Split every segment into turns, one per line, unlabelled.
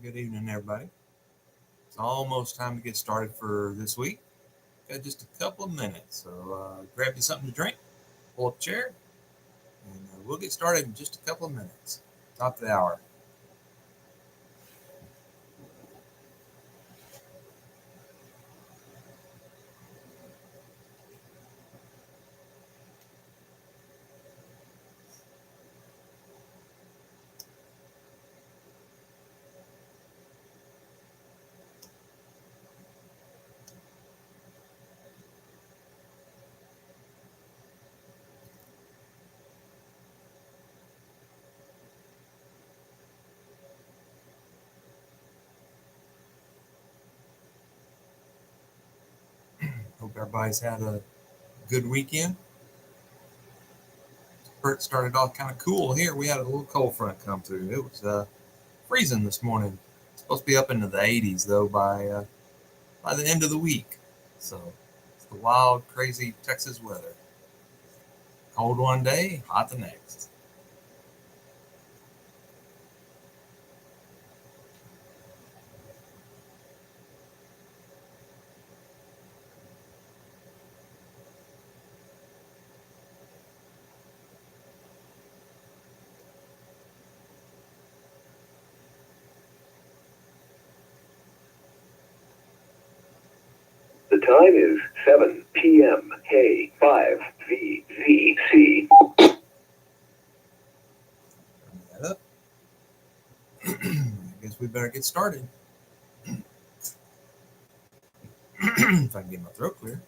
Good evening, everybody. It's almost time to get started for this week. Got just a couple of minutes, so grab you something to drink, pull up a chair, and we'll get started in just a couple of minutes. Top of the hour. Hope everybody's had a good weekend. It started off kind of cool here. We had a little cold front come through. It was freezing this morning. It's supposed to be up into the 80s though by the end of the week. So it's the wild, crazy Texas weather. Cold one day, hot the next.
The time is 7 p.m. K5VZC.
Turn that up. I guess we better get started. If I can get my throat clear.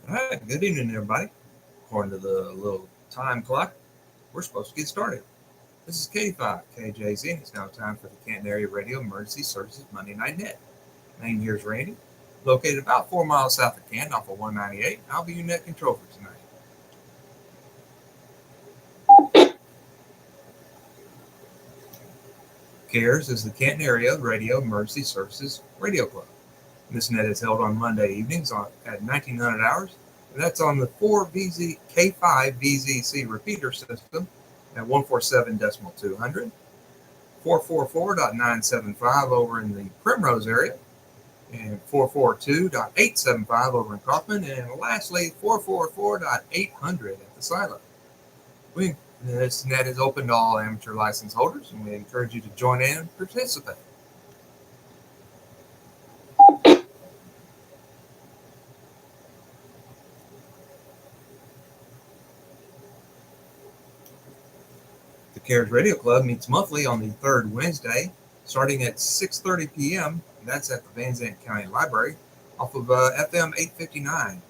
All right, good evening, everybody. According to the little time clock, we're supposed to get started. This is K5KJZ, and it's now time for the Canton Area Radio Emergency Services Monday Night Net. My name here is Randy, located about 4 miles south of Canton off of 198. I'll be your net control for tonight. CARES is the Canton Area Radio Emergency Services Radio Club. This net is held on Monday evenings at 1900 hours. And that's on the K5VZC repeater system at 147.200, 444.975 over in the Primrose area, and 442.875 over in Kaufman, and lastly 444.800 at the silo. This net is open to all amateur license holders, and we encourage you to join in and participate. The CARES Radio Club meets monthly on the third Wednesday, starting at 6:30 p.m. And that's at the Van Zandt County Library off of FM 859.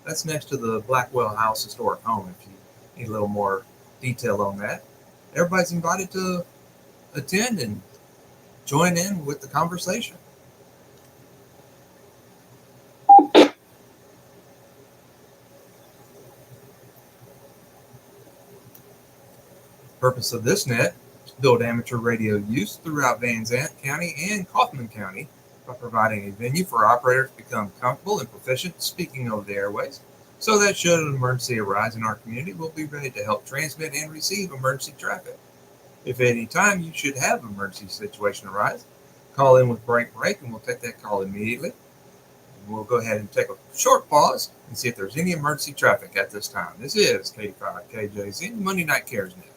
That's next to the Blackwell House Historic Home, if you need a little more detail on that. Everybody's invited to attend and join in with the conversation. The purpose of this net is to build amateur radio use throughout Van Zandt County and Kaufman County by providing a venue for operators to become comfortable and proficient speaking over the airways, so that should an emergency arise in our community, we'll be ready to help transmit and receive emergency traffic. If at any time you should have an emergency situation arise, call in with break, and we'll take that call immediately. And we'll go ahead and take a short pause and see if there's any emergency traffic at this time. This is K5KJZ, Monday Night CARES Net.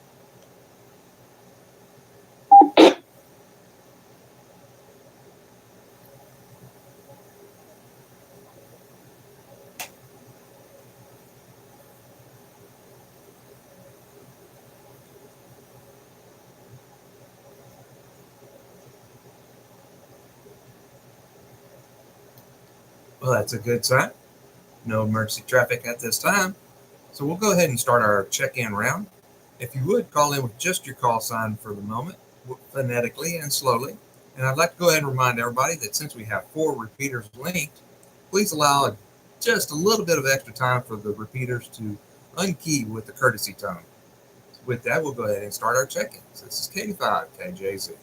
Well, that's a good sign. No emergency traffic at this time. So we'll go ahead and start our check-in round. If you would, call in with just your call sign for the moment, phonetically and slowly. And I'd like to go ahead and remind everybody that since we have 4 repeaters linked, please allow just a little bit of extra time for the repeaters to unkey with the courtesy tone. So with that, we'll go ahead and start our check-ins. This is K5KJZ.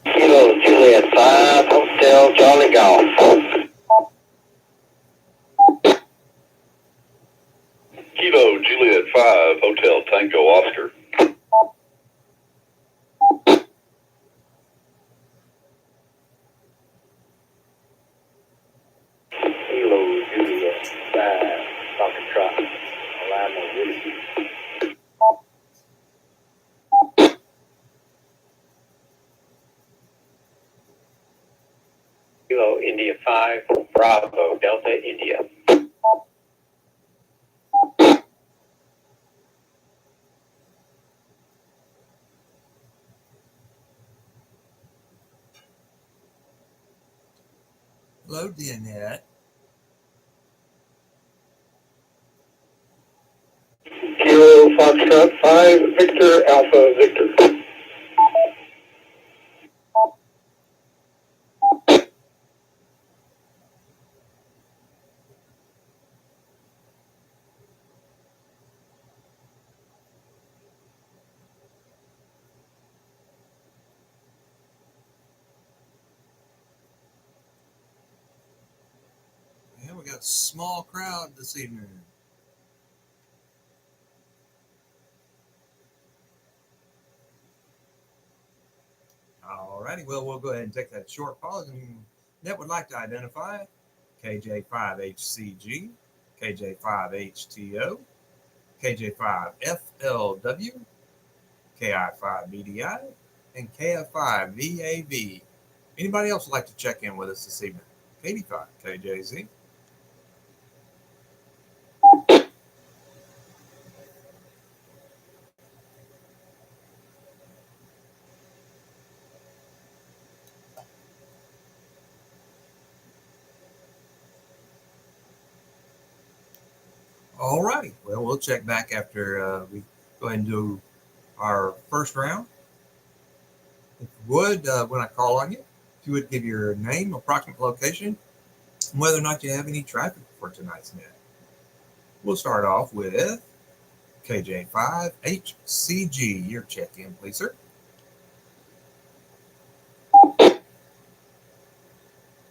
Kilo Juliet 5, Hotel Charlie Golf.
Hotel Tango Oscar.
Kilo Juliet 5, Foxtrot, Lima Whiskey. Kilo India 5, Bravo Delta India.
Hello, DNet.
Kilo Foxtrot 5, Victor Alpha Victor.
Yeah, we got a small crowd this evening. All righty, well, we'll go ahead and take that short pause. And Net would like to identify KJ5HCG, KJ5HTO, KJ5FLW, KI5BDI, and KF5VAV. Anybody else would like to check in with us this evening? KD5, KJZ. All righty. Well, we'll check back after we go ahead and do our first round. If you would, when I call on you, if you would give your name, approximate location, and whether or not you have any traffic for tonight's net. We'll start off with KJ5HCG. Your check-in, please, sir.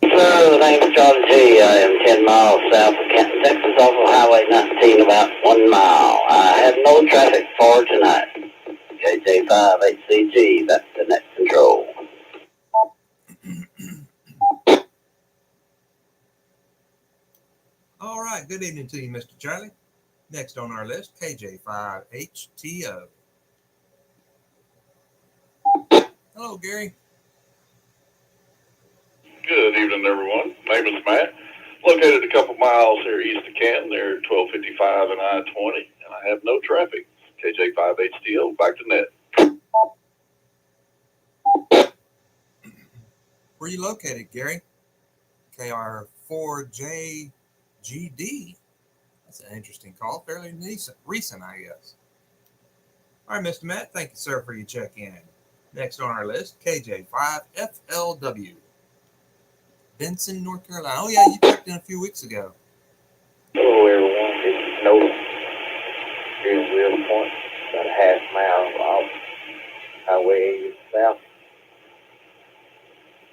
Sir, the name's Charlie G. I am 10 miles south of Canton, Texas, off of Highway 19, about 1 mile. I have no traffic for tonight. KJ5HCG, that's the net control.
All right. Good evening to you, Mr. Charlie. Next on our list, KJ5HTO. Hello, Gary.
Good evening, everyone. My name is Matt. Located a couple miles here east of Canton, near 1255 and I-20, and I have no traffic. KJ5HTO, back to net.
Where are you located, Gary? KR4JGD. That's an interesting call. Fairly recent, I guess. All right, Mr. Matt. Thank you, sir, for your check-in. Next on our list, KJ5FLW. Benson, North Carolina. Oh, yeah, you checked in a few weeks ago.
Hello, everyone. This is Nolan. Here's Wheel Point, about a half mile off Highway 80 south.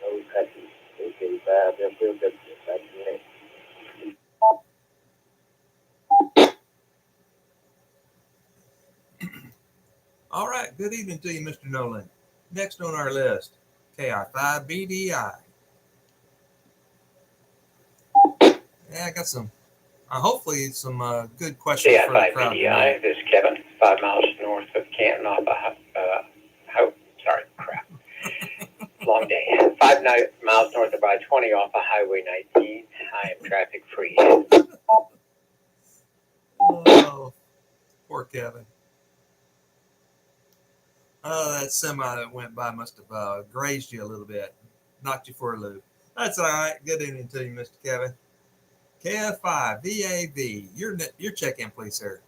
No traffic. KJ5, FLW, back to net.
All right. Good evening to you, Mr. Nolan. Next on our list, KI5BDI. Yeah, I got some, hopefully some good questions for the crowd.
KI5BDI, this is Kevin, 5 miles north of Canton off long day. 5 miles north of I-20 off of Highway 19. I am traffic free.
Oh, poor Kevin. Oh, that semi that went by must have grazed you a little bit, knocked you for a loop. That's all right. Good evening to you, Mr. Kevin. KF5 VAV. Your check-in, please, sir.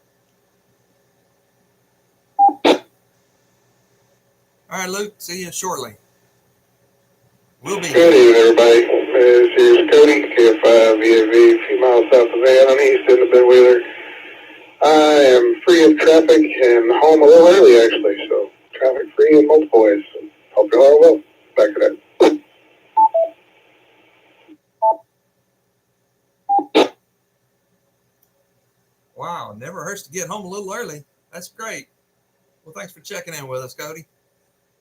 All right, Luke. See you shortly. We'll be.
Good evening, everybody. This is Cody, KF5 VAV, a few miles south of Van. I'm east in the Bedwheeler. I am free of traffic and home a little early, actually, so traffic free in multiple ways. So hope you all are well. Back to that.
Wow, never hurts to get home a little early. That's great. Well, thanks for checking in with us, Cody.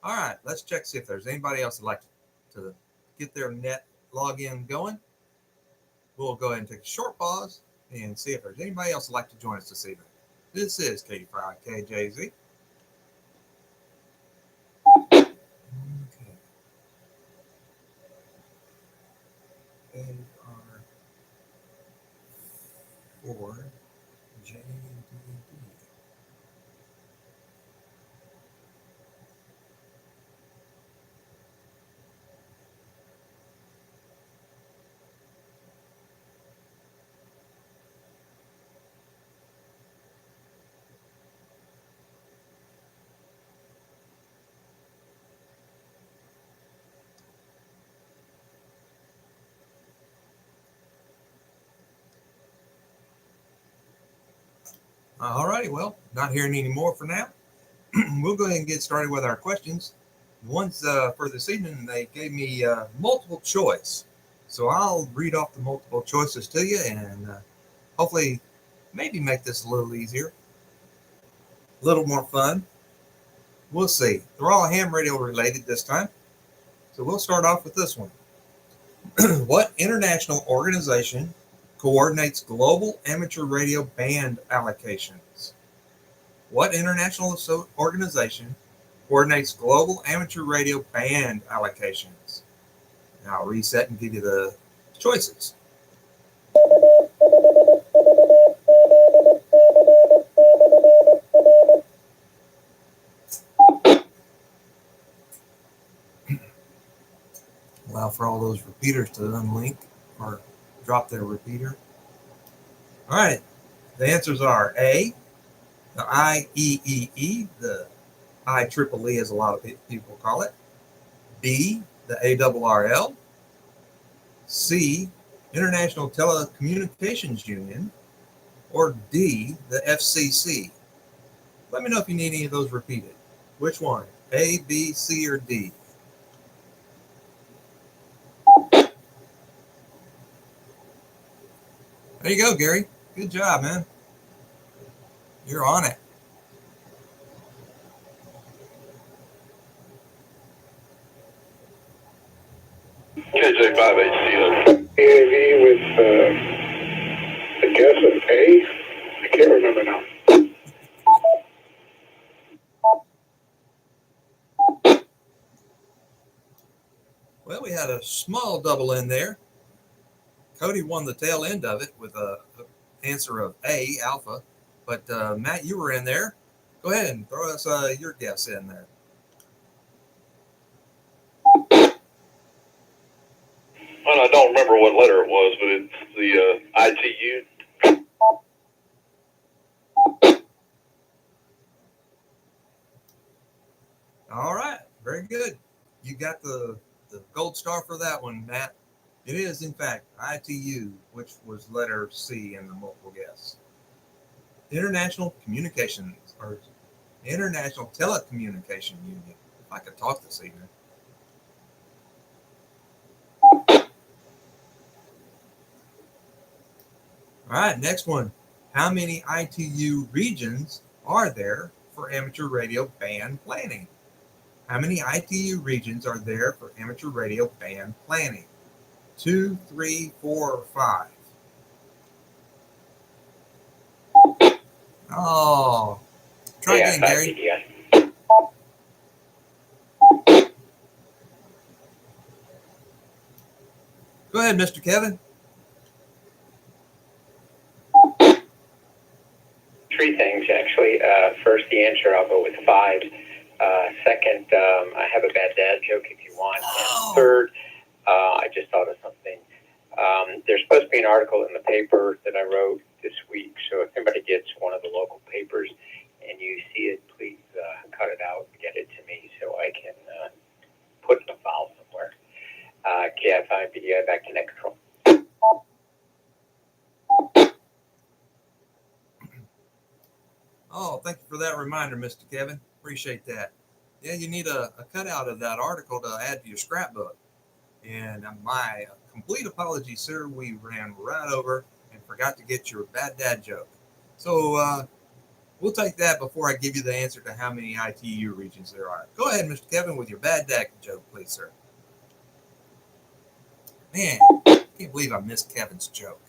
All right, let's check see if there's anybody else that'd like to get their net login going. We'll go ahead and take a short pause and see if there's anybody else that'd like to join us this evening. This is Katie Fry, KJZ. Okay. AR4JDD. All righty, well, not hearing any more for now. We'll go ahead and get started with our questions. Ones for this evening, they gave me multiple choice. So I'll read off the multiple choices to you and hopefully maybe make this a little easier, a little more fun. We'll see. They're all ham radio related this time. So we'll start off with this one. What international organization coordinates global amateur radio band allocations? What international organization coordinates global amateur radio band allocations? Now I'll reset and give you the choices. Allow for all those repeaters to unlink or drop their repeater. All right, the answers are A, the IEEE, the IEEE as a lot of people call it, B, the ARRL, C, International Telecommunications Union, or D, the FCC. Let me know if you need any of those repeated. Which one? A, B, C, or D? There you go, Gary. Good job, man. You're on it.
KJ58CO.
AAV with, I guess, an A? I can't remember now.
Well, we had a small double in there. Cody won the tail end of it with a answer of A, alpha. But Matt, you were in there. Go ahead and throw us your guess in there.
Well, I don't remember what letter it was, but it's the ITU.
All right. Very good. You got the gold star for that one, Matt. It is, in fact, ITU, which was letter C in the multiple guess. International Communications, or International Telecommunication Union. If I could talk this evening. All right, next one. How many ITU regions are there for amateur radio band planning? How many ITU regions are there for amateur radio band planning? 2, 3, 4, or 5? Oh, try again, Gary.
Yes.
Go ahead, Mr. Kevin.
Three things, actually. First, the answer, I'll go with 5. Second, I have a bad dad joke if you want. And third, I just thought of something. There's supposed to be an article in the paper that I wrote this week, so if anybody gets one of the local papers and you see it, please cut it out and get it to me so I can put it in a file somewhere. KI5 BDI back to net control.
Oh, thank you for that reminder, Mr. Kevin. Appreciate that. Yeah, you need a cutout of that article to add to your scrapbook. And my complete apology, sir. We ran right over and forgot to get your bad dad joke. So We'll take that before I give you the answer to how many ITU regions there are. Go ahead, Mr. Kevin, with your bad dad joke, please, sir. Man, I can't believe I missed Kevin's joke.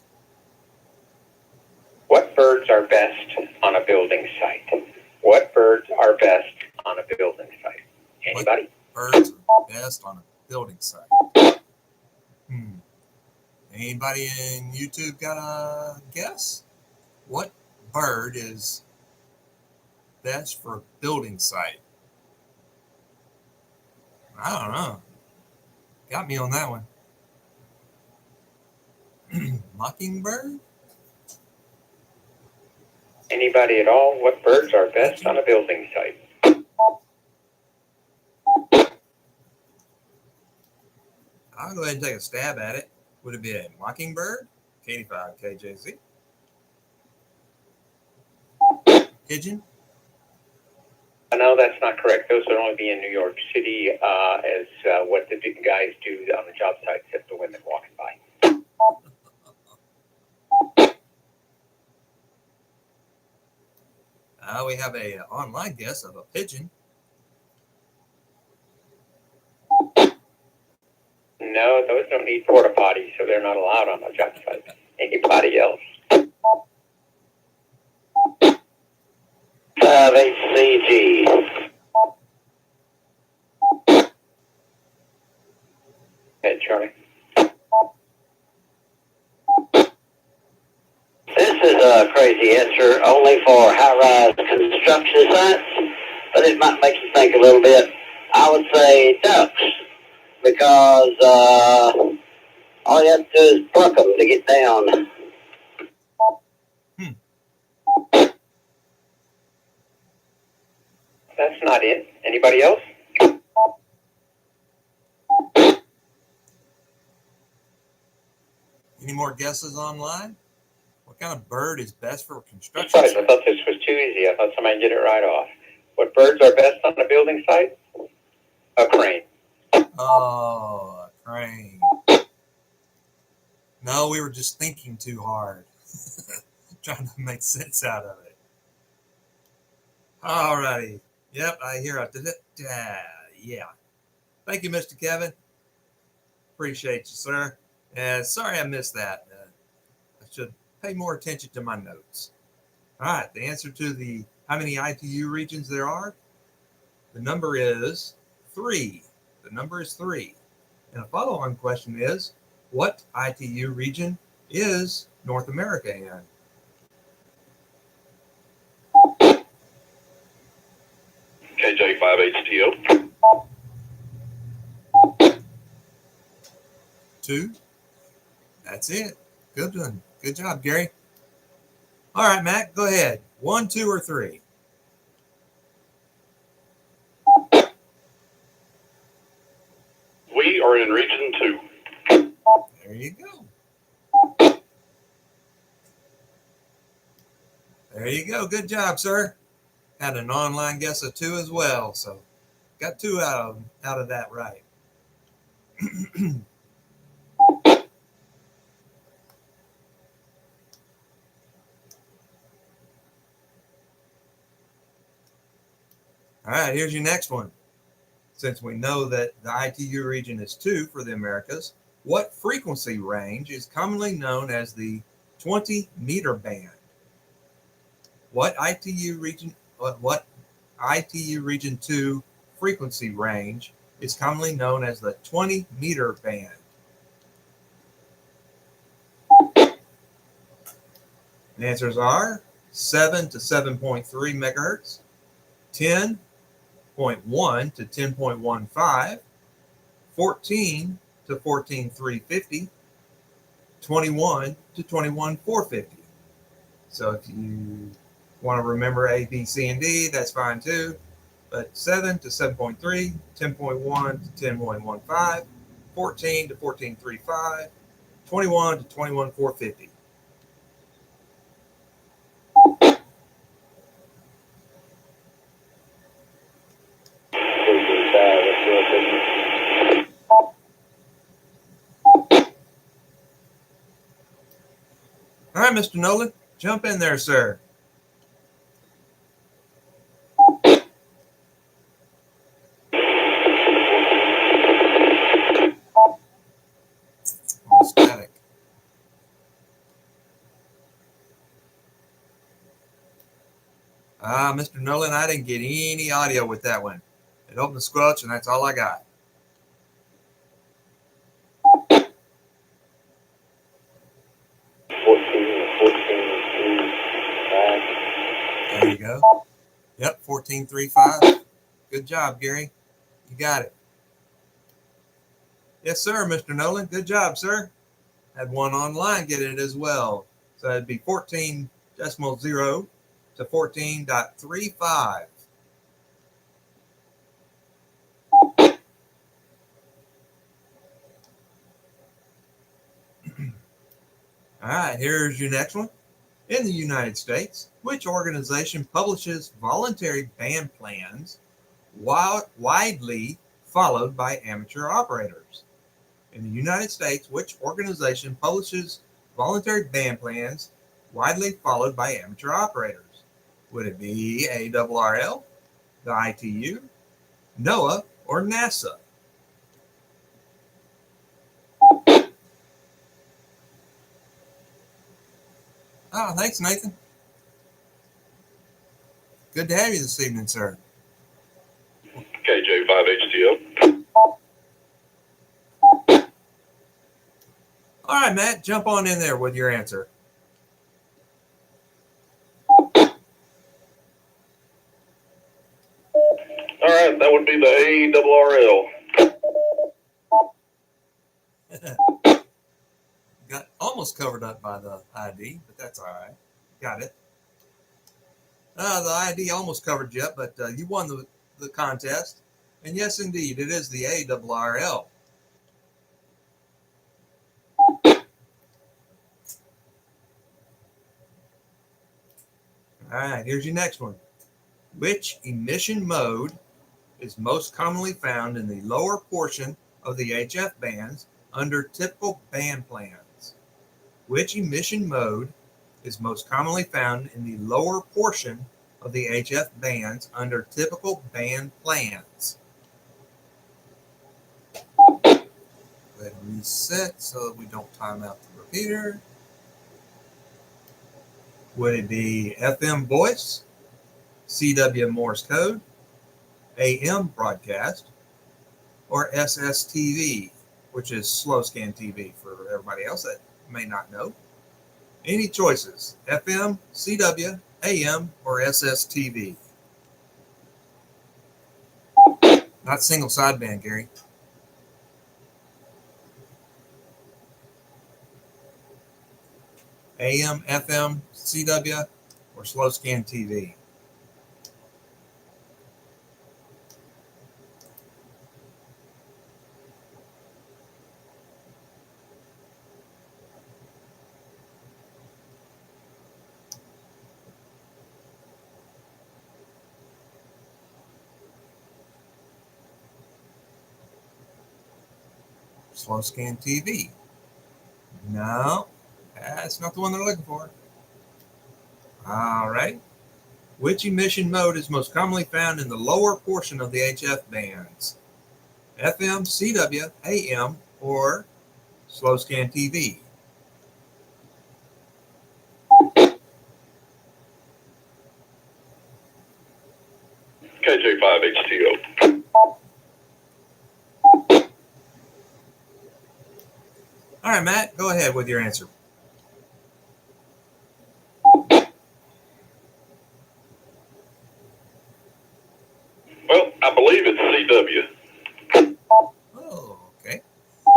What birds are best on a building site? What birds are best on a building site? Anybody?
Birds are best on a building site. Anybody in YouTube got a guess? What bird is best for a building site? I don't know. Got me on that one. Mockingbird?
Anybody at all? What birds are best on a building site?
I'll go ahead and take a stab at it. Would it be a mockingbird? K85 KJZ. Pigeon?
No, that's not correct. Those would only be in New York City as what the big guys do on the job sites if the women walking by.
We have a online guess of a pigeon.
No, those don't need porta potties, so they're not allowed on the job site. Anybody else?
5HCG.
Hey, Charlie.
This is a crazy answer only for high-rise construction sites, but it might make you think a little bit. I would say ducks, because all you have to do is pluck them to get down.
That's not it. Anybody else?
Any more guesses online? What kind of bird is best for construction?
Sorry, I thought this was too easy. I thought somebody get it right off. What birds are best on a building site? A crane.
Oh, a crane. No, we were just thinking too hard. Trying to make sense out of it. All righty. Yep, I hear it. Yeah. Thank you, Mr. Kevin. Appreciate you, sir. Sorry I missed that. I should pay more attention to my notes. All right, the answer to the how many ITU regions there are, the number is 3. The number is 3. And a follow-on question is, what ITU region is North America in?
KJ5HTO.
2. That's it. Good one. Good job, Gary. All right, Matt, go ahead. 1, 2, or 3?
We are in region 2.
There you go. There you go. Good job, sir. Had an online guess of 2 as well, so got 2 out of that right. All right, here's your next one. Since we know that the ITU region is 2 for the Americas, what frequency range is commonly known as the 20-meter band? What ITU region 2 frequency range is commonly known as the 20-meter band? The answers are 7 to 7.3 megahertz, 10.1 to 10.15, 14 to 14.350, 21 to 21.450. So if you want to remember A, B, C, and D, that's fine too. But 7 to 7.3, 10.1 to 10.15, 14 to 14.35, 21 to 21.450. All right, Mr. Nolan, jump in there, sir. Mr. Nolan, I didn't get any audio with that one. It opened the squelch, and that's all I got. There you go. Yep, 1435. Good job, Gary. You got it. Yes, sir, Mr. Nolan. Good job, sir. Had one online get it as well. So it'd be 14.0 to 14.35. All right, here's your next one. In the United States, which organization publishes voluntary band plans widely followed by amateur operators? In the United States, which organization publishes voluntary band plans widely followed by amateur operators? Would it be ARRL, the ITU, NOAA, or NASA? Oh, thanks, Nathan. Good to have you this evening, sir.
KJ5HTO.
All right, Matt, jump on in there with your answer.
All right, that would be the ARRL.
Got almost covered up by the ID, but that's all right. Got it. The ID almost covered you up, but you won the contest. And yes, indeed, it is the ARRL. All right, here's your next one. Which emission mode is most commonly found in the lower portion of the HF bands under typical band plans? Which emission mode is most commonly found in the lower portion of the HF bands under typical band plans? Go ahead and reset so that we don't time out the repeater. Would it be FM voice, CW Morse code, AM broadcast, or SSTV, which is slow scan TV for everybody else that may not know? Any choices? FM, CW, AM, or SSTV? Not single sideband, Gary. AM, FM, CW, or slow scan TV? Slow scan TV. No, that's not the one they're looking for. All right. Which emission mode is most commonly found in the lower portion of the HF bands? FM, CW, AM, or slow scan TV?
KJ5HTO.
All right, Matt, go ahead with your answer.
Well, I believe it's CW.
Oh, okay.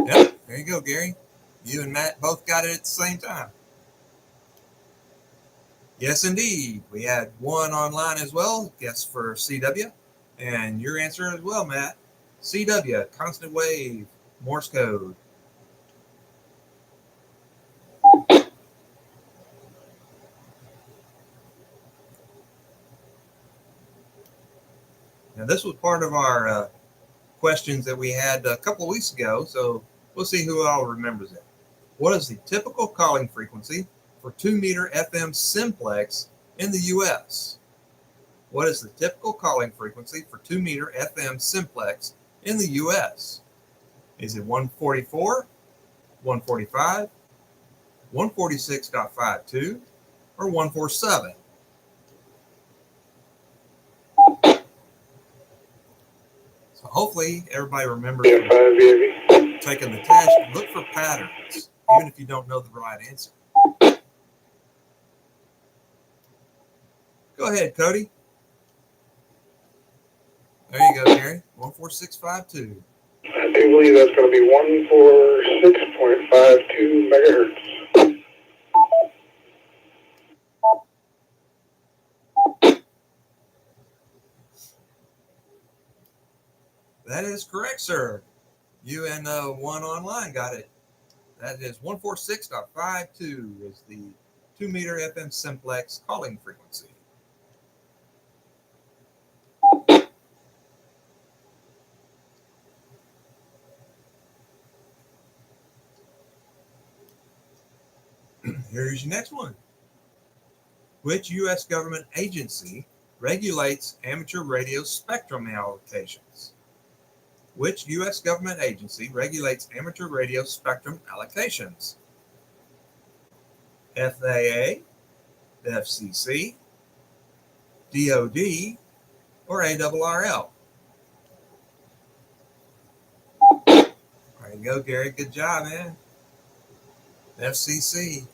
Yep, there you go, Gary. You and Matt both got it at the same time. Yes, indeed. We had one online as well, guess for CW. And your answer as well, Matt. CW, constant wave, Morse code. Now, this was part of our questions that we had a couple of weeks ago, so we'll see who all remembers it. What is the typical calling frequency for 2-meter FM simplex in the U.S.? What is the typical calling frequency for 2-meter FM simplex in the U.S.? Is it 144, 145, 146.52, or 147? So hopefully everybody remembers
KF5 VAV.
taking the test. Look for patterns, even if you don't know the right answer. Go ahead, Cody. There you go, Gary. 14652.
I do believe that's going to be 146.52 megahertz.
That is correct, sir. You and one online got it. That is 146.52 is the 2 meter FM simplex calling frequency. Here's your next one. Which U.S. government agency regulates amateur radio spectrum allocations? Which U.S. government agency regulates amateur radio spectrum allocations? FAA, the FCC, DOD, or ARRL? There you go, Gary. Good job, man. FCC,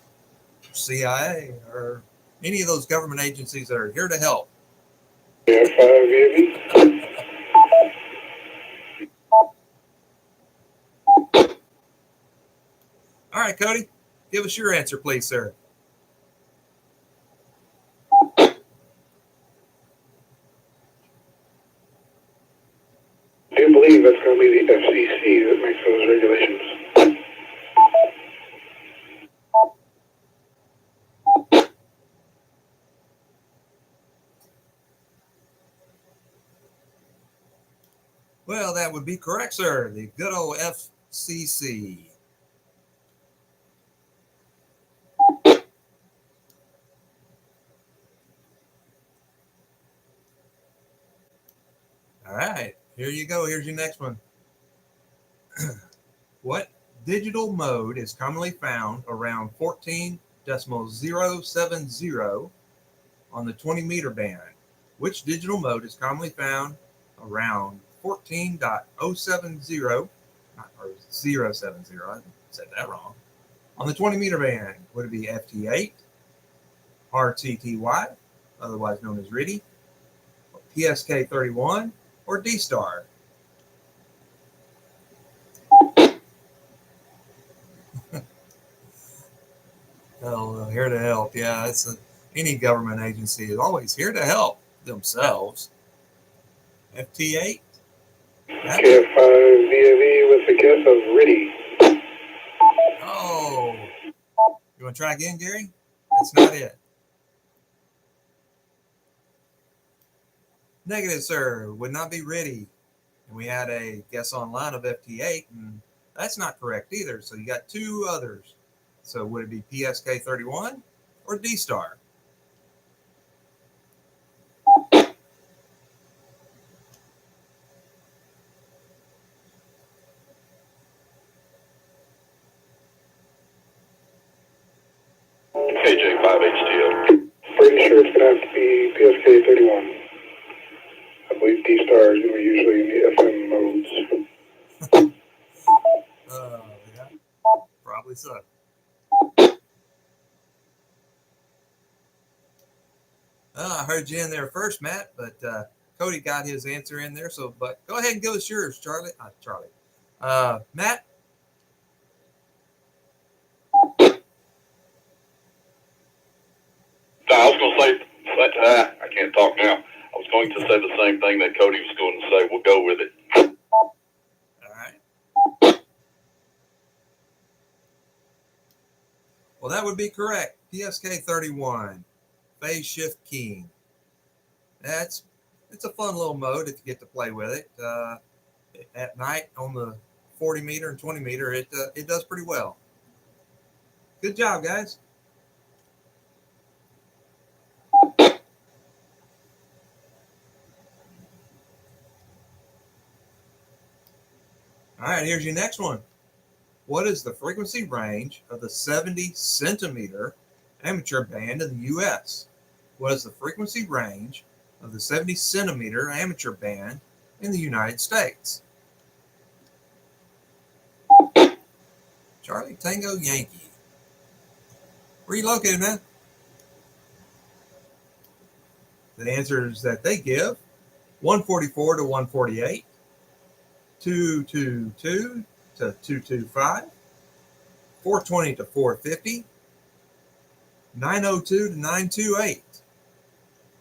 CIA, or any of those government agencies that are here to help.
KF5 VAV.
All right, Cody, give us your answer, please, sir.
I do believe that's going to be the FCC that makes those regulations.
Well, that would be correct, sir. The good old FCC. All right, here you go. Here's your next one. What digital mode is commonly found around 14.070 on the 20 meter band? Which digital mode is commonly found around 14.070, or 070, I said that wrong, on the 20 meter band? Would it be FT8, RTTY, otherwise known as RTTY, PSK31, or D-Star? Oh, here to help. Yeah, any government agency is always here to help themselves. FT8?
KF5 VAV with the guess of RTTY.
Oh. You want to try again, Gary? That's not it. Negative, sir. Would not be ready. And we had a guess online of FT8, and that's not correct either. So you got two others. So would it be PSK31 or D-Star?
KJ5HTO.
Pretty sure it's going to have to be PSK31. I believe D-Star is going to be usually in the FM modes.
Yeah, probably so. I heard you in there first, Matt, but Cody got his answer in there. So, but go ahead and give us yours, Charlie. Matt.
I was going to say, I can't talk now. I was going to say the same thing that Cody was going to say. We'll go with it.
All right. Well, that would be correct. PSK31, phase shift keying. It's a fun little mode if you get to play with it. At night on the 40 meter and 20 meter, it does pretty well. Good job, guys. All right, here's your next one. What is the frequency range of the 70 centimeter amateur band in the U.S.? What is the frequency range of the 70 centimeter amateur band in the United States. Charlie Tango Yankee. Where are you located, man? The answers that they give: 144 to 148, 222 to 225, 420 to 450, 902 to 928.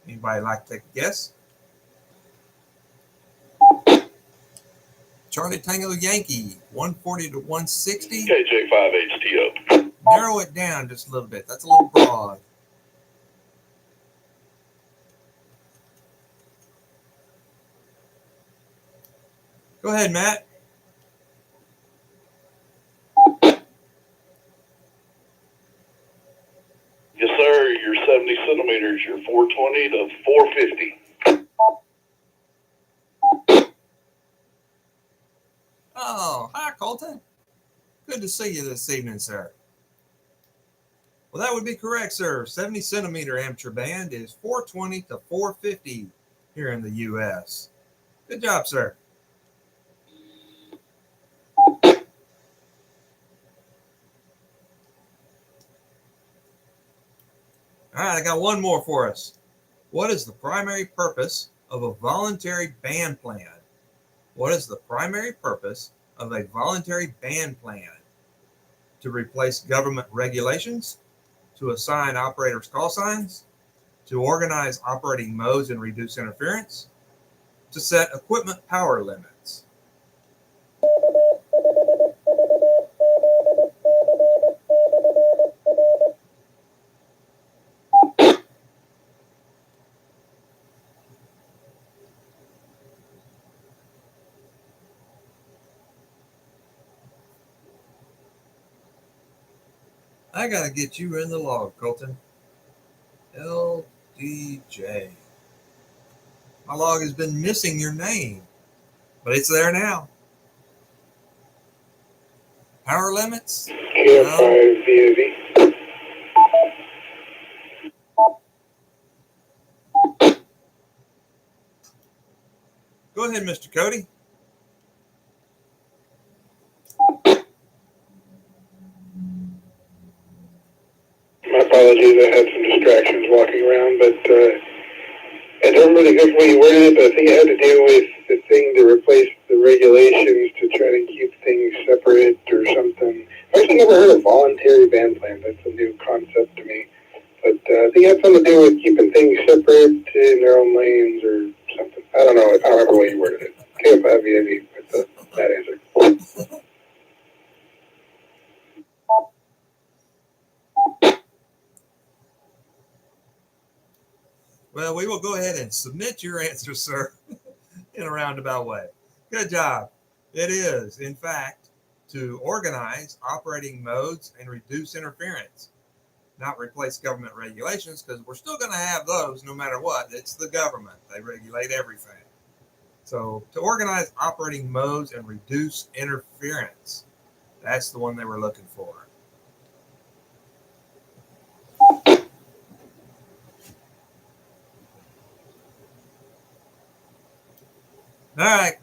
Anybody like to take a guess? Charlie Tango Yankee, 140 to 160.
KJ5HTO.
Narrow it down just a little bit. That's a little broad. Go ahead, Matt.
Yes, sir. You're 70 centimeters. You're 420 to 450.
Oh, hi, Colton. Good to see you this evening, sir. Well, that would be correct, sir. 70 centimeter amateur band is 420 to 450 here in the U.S. Good job, sir. All right, I got one more for us. What is the primary purpose of a voluntary band plan? What is the primary purpose of a voluntary band plan? To replace government regulations? To assign operators call signs? To organize operating modes and reduce interference? To set equipment power limits? I gotta get you in the log, Colton. LDJ. My log has been missing your name, but it's there now. Power limits?
KF5 VAV.
Go ahead, Mr. Cody.
My apologies, I had some distractions walking around, but I don't really know what you worded it, but I think it had to do with the thing to replace the regulations to try to keep things separate or something. I've actually never heard of voluntary band plan. That's a new concept to me. But I think it had something to do with keeping things separate in their own lanes or something. I don't know. I don't remember what you worded it. KF5 VAV with that answer.
Well, we will go ahead and submit your answer, sir, in a roundabout way. Good job. It is, in fact, to organize operating modes and reduce interference, not replace government regulations, because we're still going to have those no matter what. It's the government. They regulate everything. So to organize operating modes and reduce interference, that's the one they were looking for. All right.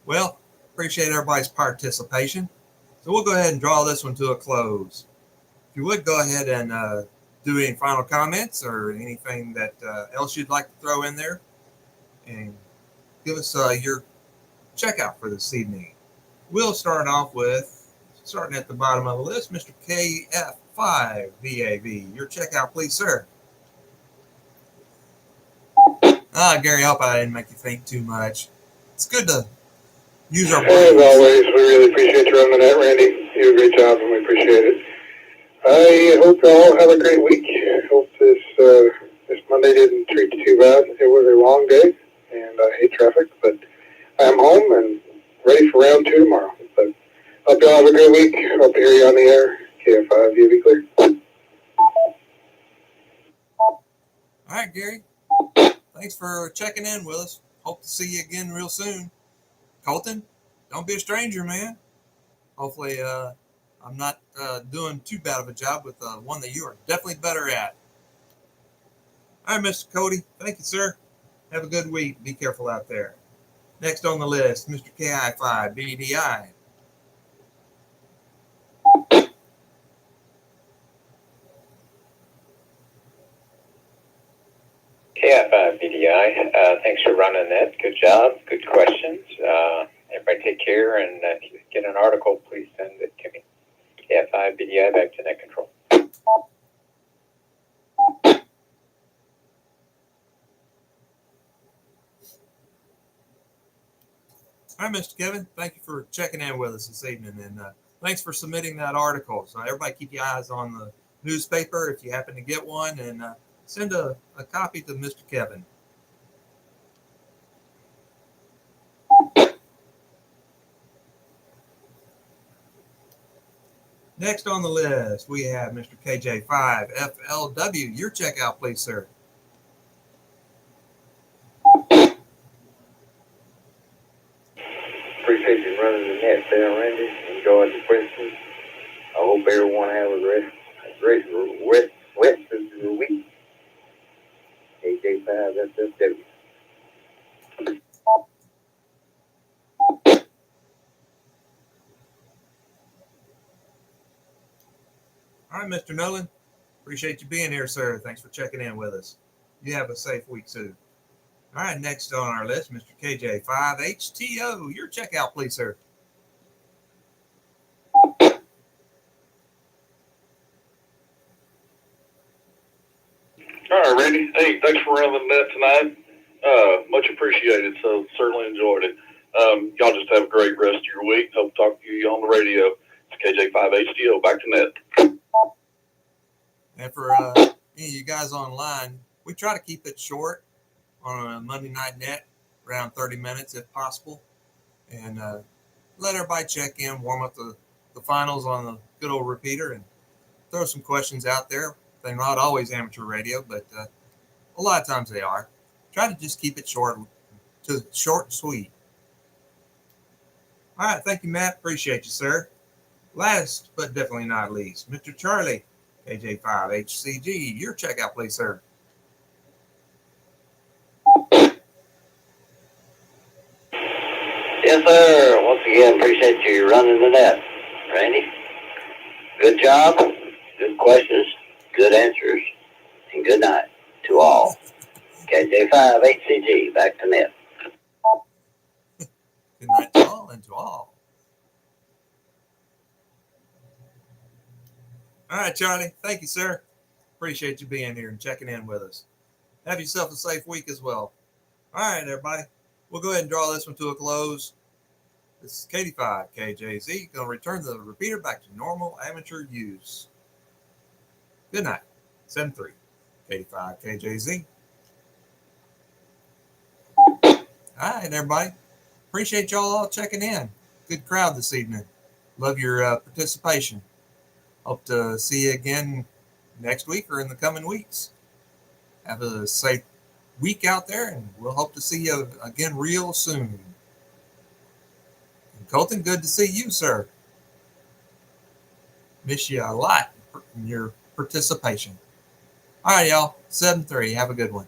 Well, appreciate everybody's participation. So we'll go ahead and draw this one to a close. If you would, go ahead and do any final comments or anything that else you'd like to throw in there, and give us your checkout for this evening. We'll start off with, starting at the bottom of the list, Mr. KF5 VAV. Your checkout, please, sir. Gary, I hope I didn't make you think too much. It's good to use our brains.
As always, we really appreciate you running the net, Randy. You do a great job, and we appreciate it. I hope you all have a great week. I hope this Monday didn't treat you too bad. It was a long day, and I hate traffic, but I'm home and ready for round 2 tomorrow. But hope you all have a great week. Hope to hear you on the air. KF5 VAV clear.
All right, Gary. Thanks for checking in with us. Hope to see you again real soon. Colton, don't be a stranger, man. Hopefully, I'm not doing too bad of a job with one that you are definitely better at. All right, Mr. Cody. Thank you, sir. Have a good week. Be careful out there. Next on the list, Mr. KI5 BDI.
KF BDI, thanks for running that. Good job. Good questions. Everybody take care, and if you get an article, please send it to me. KF BDI, back to net control.
All right, Mr. Kevin, thank you for checking in with us this evening, and thanks for submitting that article. So everybody keep your eyes on the newspaper if you happen to get one, and send a copy to Mr. Kevin. Next on the list, we have Mr. KJ5FLW. Your checkout, please, sir.
Appreciate you running the net there, Randy. Enjoyed the questions. I hope everyone has a great rest of the week. KJ5FLW.
All right, Mr. Nolan. Appreciate you being here, sir. Thanks for checking in with us. You have a safe week, too. All right, next on our list, Mr. KJ5HTO. Your checkout, please, sir.
All right, Randy. Hey, thanks for running the net tonight. Much appreciated. So certainly enjoyed it. Y'all just have a great rest of your week. Hope to talk to you on the radio. It's KJ5HTO. Back to net.
And for any of you guys online, we try to keep it short on a Monday Night Net, around 30 minutes if possible. And let everybody check in, warm up the finals on the good old repeater, and throw some questions out there. They're not always amateur radio, but a lot of times they are. Try to just keep it short and sweet. All right, thank you, Matt. Appreciate you, sir. Last but definitely not least, Mr. Charlie, KJ5HCG. Your checkout, please, sir.
Yes, sir. Once again, appreciate you running the net, Randy. Good job, good questions, good answers, and good night to all. KJ5HCG, back to net.
Good night to all and to all. All right, Charlie. Thank you, sir. Appreciate you being here and checking in with us. Have yourself a safe week as well. All right, everybody. We'll go ahead and draw this one to a close. This is KD5 KJZ. Going to return the repeater back to normal amateur use. Good night. 7-3. KD5 KJZ. All right, everybody. Appreciate y'all all checking in. Good crowd this evening. Love your participation. Hope to see you again next week or in the coming weeks. Have a safe week out there, and we'll hope to see you again real soon. And Colton, good to see you, sir. Miss you a lot in your participation. All right, y'all. 7-3. Have a good one.